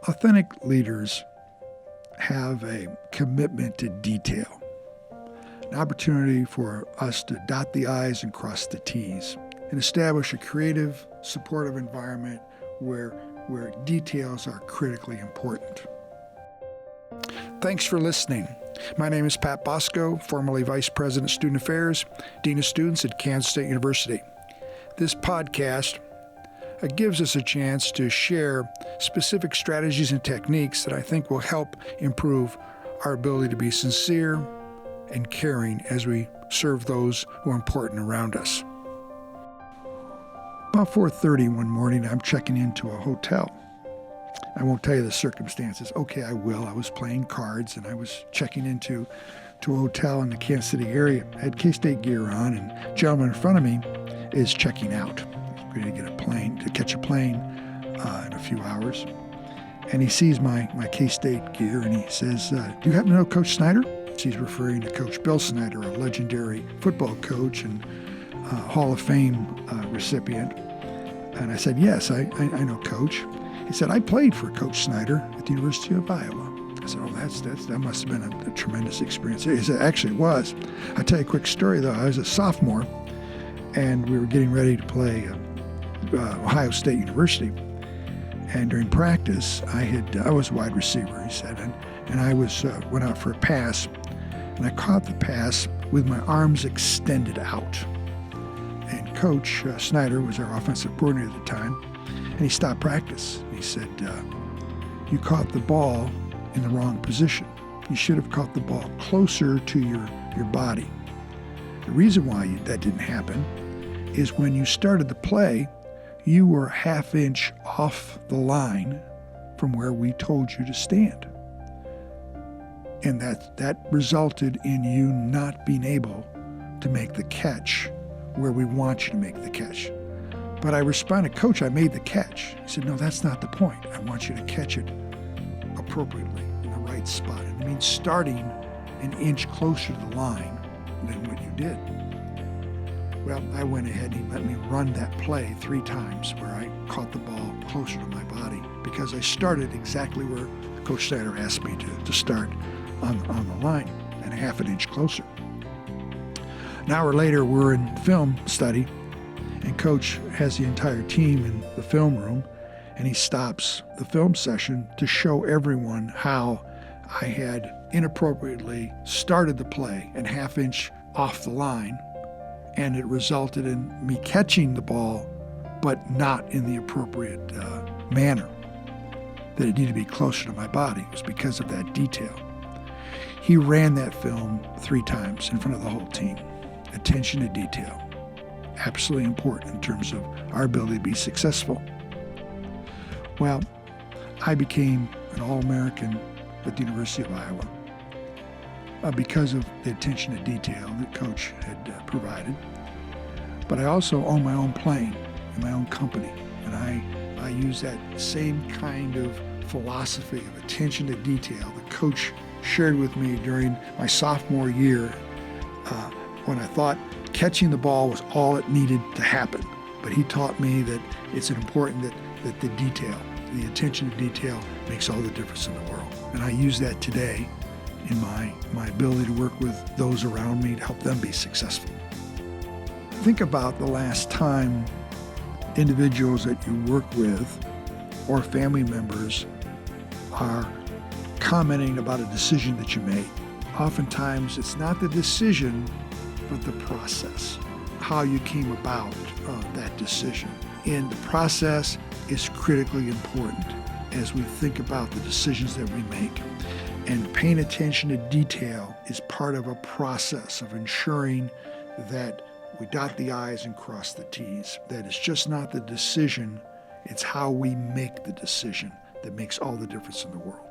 Authentic leaders have a commitment to detail, an opportunity for us to dot the I's and cross the T's, and establish a creative, supportive environment where details are critically important. Thanks for listening. My name is Pat Bosco, formerly Vice President of Student Affairs, Dean of Students at Kansas State University. This podcast gives us a chance to share specific strategies and techniques that I think will help improve our ability to be sincere and caring as we serve those who are important around us. About 4:30 one morning, I'm checking into a hotel. I won't tell you the circumstances. Okay, I will. I was playing cards and I was checking into a hotel in the Kansas City area. I had K-State gear on, and the gentleman in front of me is checking out. He's ready to catch a plane in a few hours. And he sees my K-State gear and he says, do you happen to know Coach Snyder? He's referring to Coach Bill Snyder, a legendary football coach and Hall of Fame recipient. And I said, yes, I know Coach. He said, I played for Coach Snyder at the University of Iowa. I said, oh, that must have been a tremendous experience. He said, actually it was. I'll tell you a quick story, though. I was a sophomore, and we were getting ready to play Ohio State University. And during practice, I was a wide receiver, he said, and I went out for a pass, and I caught the pass with my arms extended out. And Coach Snyder was our offensive coordinator at the time, and he stopped practice. He said, you caught the ball in the wrong position. You should have caught the ball closer to your body. The reason why that didn't happen is when you started the play, you were half inch off the line from where we told you to stand. And that resulted in you not being able to make the catch where we want you to make the catch. But I responded, Coach, I made the catch. He said, no, that's not the point. I want you to catch it appropriately in the right spot. It means starting an inch closer to the line than what you did. Well, I went ahead and he let me run that play 3 times where I caught the ball closer to my body because I started exactly where Coach Snyder asked me to start on the line and half an inch closer. An hour later, we're in film study, and Coach has the entire team in the film room, and he stops the film session to show everyone how I had inappropriately started the play and half inch off the line, and it resulted in me catching the ball, but not in the appropriate manner, that it needed to be closer to my body. It was because of that detail. He ran that film 3 times in front of the whole team. Attention to detail. Absolutely important in terms of our ability to be successful. Well, I became an All-American at the University of Iowa because of the attention to detail that Coach had provided. But I also own my own plane and my own company, and I use that same kind of philosophy of attention to detail that Coach shared with me during my sophomore year when I thought catching the ball was all it needed to happen. But he taught me that it's important that the detail, the attention to detail makes all the difference in the world. And I use that today in my ability to work with those around me to help them be successful. Think about the last time individuals that you work with or family members are commenting about a decision that you made. Oftentimes, it's not the decision, but the process, how you came about that decision. And the process is critically important as we think about the decisions that we make. And paying attention to detail is part of a process of ensuring that we dot the I's and cross the T's. That it's just not the decision, it's how we make the decision that makes all the difference in the world.